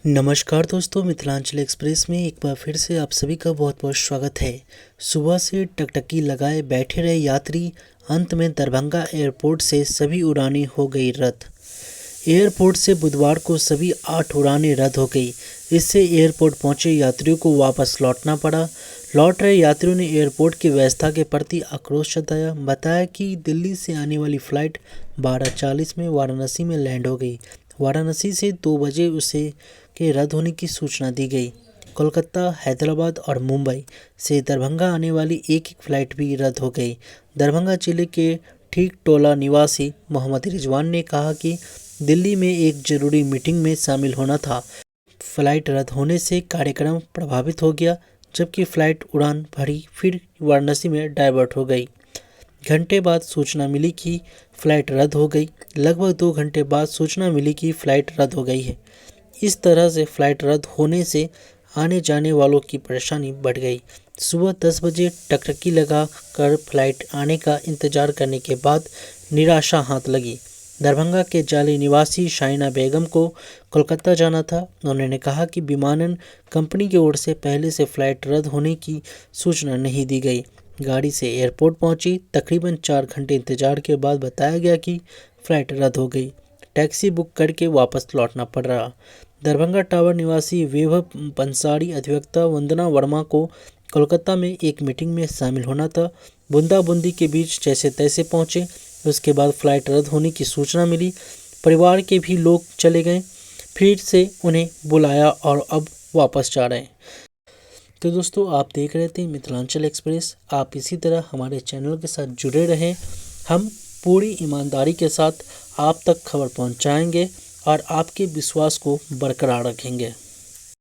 नमस्कार दोस्तों, मिथिलांचल एक्सप्रेस में एक बार फिर से आप सभी का बहुत बहुत स्वागत है। सुबह से टकटकी लगाए बैठे रहे यात्री, अंत में दरभंगा एयरपोर्ट से सभी उड़ानें हो गई रद्द। एयरपोर्ट से बुधवार को सभी 8 उड़ानें रद्द हो गई। इससे एयरपोर्ट पहुंचे यात्रियों को वापस लौटना पड़ा। लौट रहे यात्रियों ने एयरपोर्ट की व्यवस्था के प्रति आक्रोश जताया। बताया कि दिल्ली से आने वाली फ़्लाइट 12:40 में वाराणसी में लैंड हो गई। वाराणसी से 2 बजे उसे के रद्द होने की सूचना दी गई। कोलकाता, हैदराबाद और मुंबई से दरभंगा आने वाली एक फ़्लाइट भी रद्द हो गई। दरभंगा जिले के ठीक टोला निवासी मोहम्मद रिजवान ने कहा कि दिल्ली में एक जरूरी मीटिंग में शामिल होना था। फ़्लाइट रद्द होने से कार्यक्रम प्रभावित हो गया, जबकि फ़्लाइट उड़ान भरी फिर वाराणसी में डाइवर्ट हो गई। घंटे बाद सूचना मिली कि फ़्लाइट रद्द हो गई। लगभग 2 घंटे बाद सूचना मिली कि फ़्लाइट रद्द हो गई है। इस तरह से फ़्लाइट रद्द होने से आने जाने वालों की परेशानी बढ़ गई। सुबह 10 बजे टकटकी लगा कर फ़्लाइट आने का इंतज़ार करने के बाद निराशा हाथ लगी। दरभंगा के जाली निवासी शाइना बेगम को कोलकाता जाना था। उन्होंने कहा कि विमानन कंपनी की ओर से पहले से फ़्लाइट रद्द होने की सूचना नहीं दी गई। गाड़ी से एयरपोर्ट पहुंची। तकरीबन 4 घंटे इंतजार के बाद बताया गया कि फ़्लाइट रद्द हो गई। टैक्सी बुक करके वापस लौटना पड़ रहा। दरभंगा टावर निवासी वैभव पंसारी अधिवक्ता वंदना वर्मा को कोलकाता में एक मीटिंग में शामिल होना था। बूंदाबूंदी के बीच जैसे तैसे पहुंचे। उसके बाद फ़्लाइट रद्द होने की सूचना मिली। परिवार के भी लोग चले गए। फिर से उन्हें बुलाया और अब वापस जा रहे हैं। तो दोस्तों, आप देख रहे थे मिथिलांचल एक्सप्रेस। आप इसी तरह हमारे चैनल के साथ जुड़े रहें। हम पूरी ईमानदारी के साथ आप तक खबर पहुंचाएंगे और आपके विश्वास को बरकरार रखेंगे।